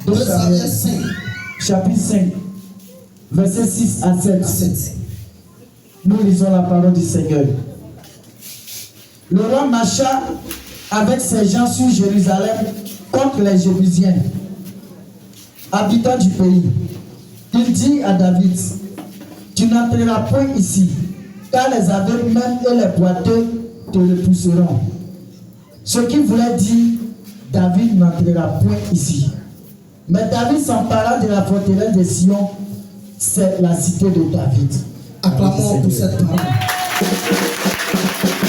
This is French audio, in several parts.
2 Samuel 5. Chapitre 5, versets 6 à 7. Nous lisons la parole du Seigneur. Le roi marcha avec ses gens sur Jérusalem contre les Jébusiens, habitants du pays. Il dit à David, tu n'entreras point ici, car les aveugles même et les boiteux te repousseront. Ce qui voulait dire, David n'entrera point ici. Mais David s'empara de la forteresse de Sion, c'est la cité de David. Acclamons pour cette parole.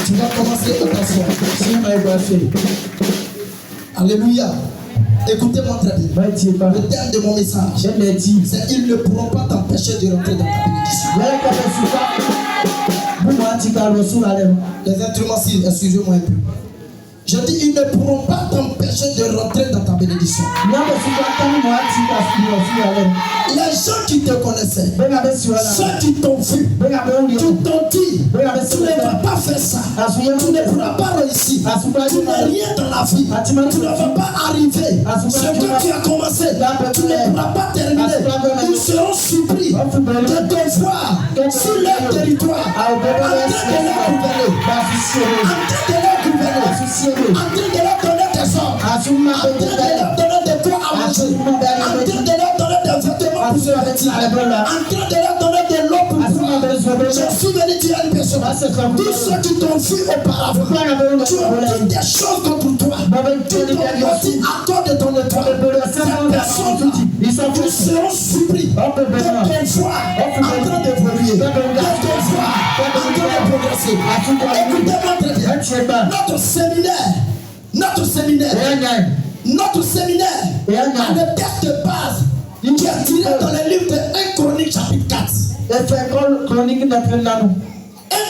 Tu vas commencer, attention. Alléluia. Écoutez-moi très bien. Le thème de mon message, c'est ils ne pourront pas t'empêcher de rentrer dans ta bénédiction. Les instruments, excusez-moi un peu. Je dis, ils ne pourront pas t'empêcher de rentrer dans ta bénédiction. Les gens qui te connaissaient, ceux qui t'ont vu, qui t'ont dit, tu ne vas pas faire ça, tu ne pourras pas réussir, tu n'es rien dans la vie, tu ne vas pas arriver. Ce que tu as commencé, tu ne pourras pas terminer. Ils seront surpris de te voir sur leur territoire, en train de leur donner des ordres, en train de leur donner des quoi à manger, en train de leur donner des vêtements pour se vêtir, en train de leur donner de l'eau pour boire. Je suis venu dire à une personne, tous ceux qui t'ont vu auparavant, tu as dit des choses contre toi, tu t'ont dit à cause de ton étoile. Ces personnes, ils seront surpris de te voir en train d'évoluer, de te voir en train de progresser. Écoutez-moi très bien, notre séminaire a des textes de base qui est tiré dans le livre de 1 Chronique chapitre 4. 1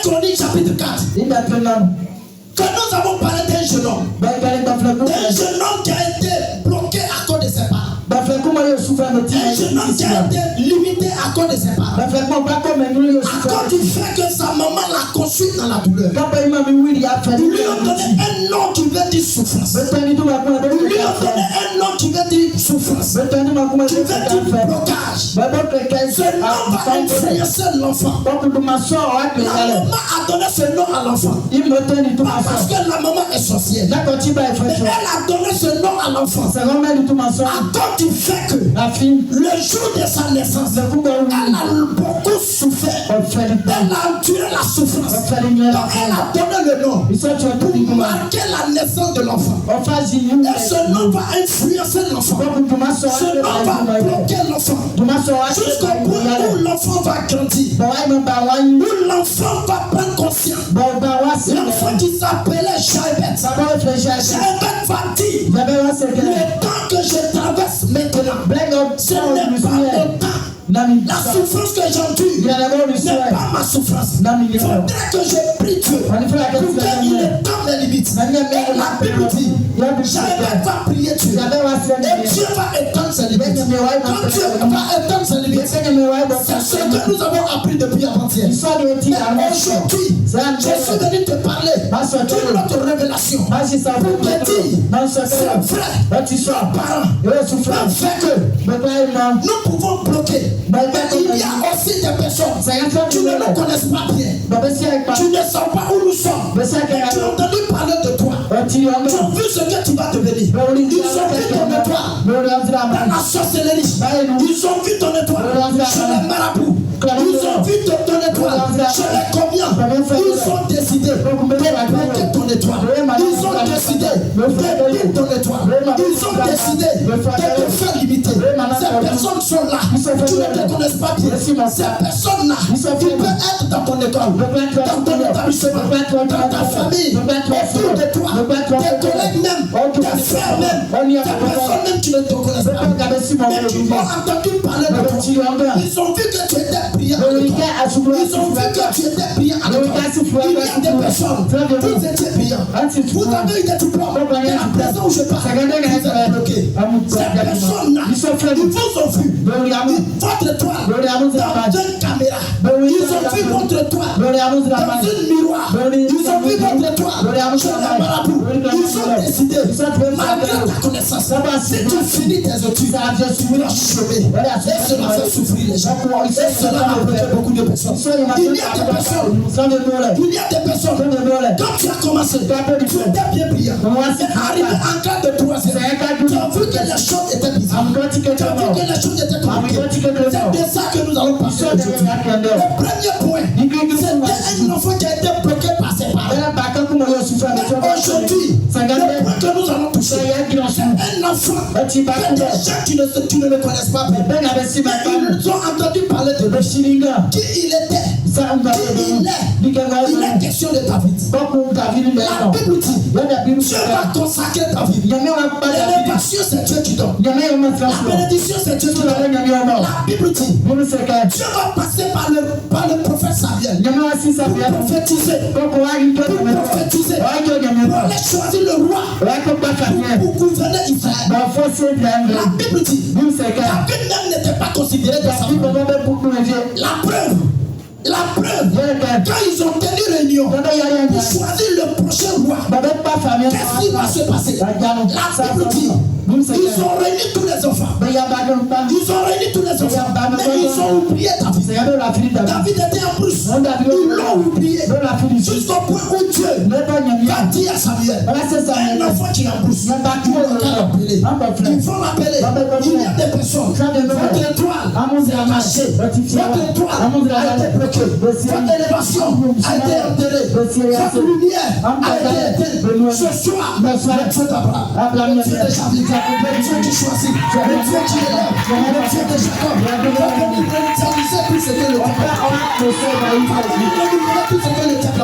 Chronique chapitre 4. Que nous avons parlé d'un jeune homme. Qui a été bloqué à cause de ses parents. Un jeune homme qui a été limité à cause de ses parents. À cause du fait que sa maman l'a construit dans la douleur. Lui a donné un nom qui veut dire souffrance. Lui a donné un nom qui veut dire souffrance. Qui veut dire blocage. Ce nom va influencer l'enfant. La maman a donné ce nom à l'enfant. Pas parce que la maman est sorcière. Mais elle a donné ce nom à l'enfant. À cause du fait que le jour de sa naissance, elle a beaucoup souffert. Elle a enduré la souffrance. Donc elle a donné le nom pour marquer la naissance de l'enfant. Et ce nom va influencer l'enfant. Ce nom va bloquer l'enfant. Jusqu'au point où l'enfant va grandir. Où l'enfant va prendre conscience. L'enfant qui s'appelait Jaébet. Jaébet va dire, le temps que je traverse maintenant, ce n'est pas mon temps. La souffrance que j'endure n'est pas ma souffrance. Il faudrait que je prie Dieu pour qu'il étende les limites. Et la Bible dit, Jaébet va prier Dieu. Et Dieu va étendre ses limites. Quand Dieu va étendre ses limites, c'est ce que nous avons appris depuis avant-hier. Mais aujourd'hui, je suis venu te parler d'une autre révélation. Pour te dire, c'est vrai, tu sois parent. Le fait que nous pouvons bloquer. Mais il y a aussi des personnes qui ne nous connaissent pas bien. Tu ne sais pas où nous sommes. Tu as entendu parler de toi. Tu as vu ce que tu vas devenir. Ils ont vu ton étoile dans la sorcellerie. Ils ont vu ton étoile chez les marabouts. Ils ont vu ton étoile chez les combien. Ils ont décidé de bloquer ton étoile. Ils ont décidé de bloquer ton étoile. Ils ont décidé de te faire limiter. Ces personnes sont là. Tu ne te connais pas bien. Ces personnes-là, tu peux être dans ton école, dans ton établissement, dans ta famille, autour de toi, tes collègues même, tes frères même, tes personnes même qui ne te connaissent pas. Mais qui ont entendu parler de toi. Ils ont vu que tu étais brillant. Ils ont vu que tu étais brillant. Il y a des personnes, vous étiez brillants. Vous avez eu des diplômes. Et à présent où je parle, vous êtes bloqués. Ces personnes-là, ils vous ont vu. Votre étoile dans une caméra. Ils vu votre toit dans une miroir. Ils ont vu votre toit chez les marabouts. Ils ont décidé, malgré ta connaissance, si tu finis tes études, tu vas chômer. Et cela fait souffrir les gens. Et cela a bloqué beaucoup de personnes. Il y a des personnes, quand tu as commencé, tu étais bien brillant. Et arrivé en cas de troisième, tu as vu que les choses étaient bizarres. Tu as vu que les choses étaient compliquées. C'est de ça que nous allons parler aujourd'hui. Le premier point, c'était un enfant qui a été bloqué par ses parents. Aujourd'hui, le point que nous allons toucher, c'est un enfant que des gens qui ne le connaissent pas bien. Ils ont entendu parler de lui. Qui il était. Il est question de David. La Bible dit, Dieu va consacrer David. L'élévation, c'est Dieu qui donne. La bénédiction, c'est Dieu qui donne. La Bible dit, Dieu va passer par le prophète Samuel pour prophétiser. Pour aller choisir le roi pour gouverner Israël. La Bible dit, David même n'était pas considéré de sa famille. La preuve, quand ils ont tenu réunion pour choisir le prochain roi, qu'est-ce qui va se passer? La Bible dit, ils ont réuni tous les enfants. Mais ils ont oublié David. David était en plus. Ils l'ont oublié. Jusqu'au point où Dieu va dire à Samuel, un enfant qui est en plus, ils vont l'appeler. Il y a des personnes. Votre étoile s'est attachée. Votre étoile a été bloquée. Votre élévation a été enterrée. Votre lumière a été éteinte. Ce soir, le Dieu d'Abraham, le Dieu de David, le Dieu qui choisit, le Dieu qui élève, le Dieu de Jacob, va venir réaliser tout ce que le diable a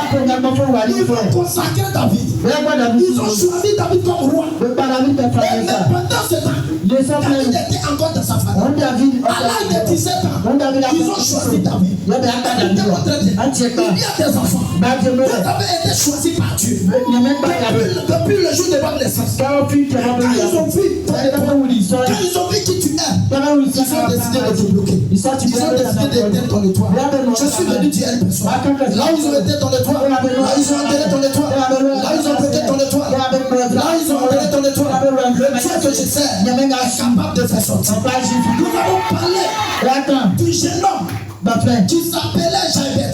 fait. Ils vont consacrer David. Ils ont choisi David comme roi. Mais pendant ce temps, David était encore dans sa famille. À l'âge de 17 ans, ils ont choisi David. Il y a des enfants qui avaient été choisis par Dieu depuis le jour de votre naissance. Quand ils ont vu qui tu es, ils ont décidé de te bloquer. Ils ont décidé d'être dans le toit. Je suis venu dire à une personne, là ils ont été dans le toit, là ils ont enterré dans le toit, là ils ont bloqué dans le toit, là ils ont enterré dans le toit. Le Dieu que je sais est capable de faire sortir. Nous allons parler du jeune homme qui s'appelait Jabez.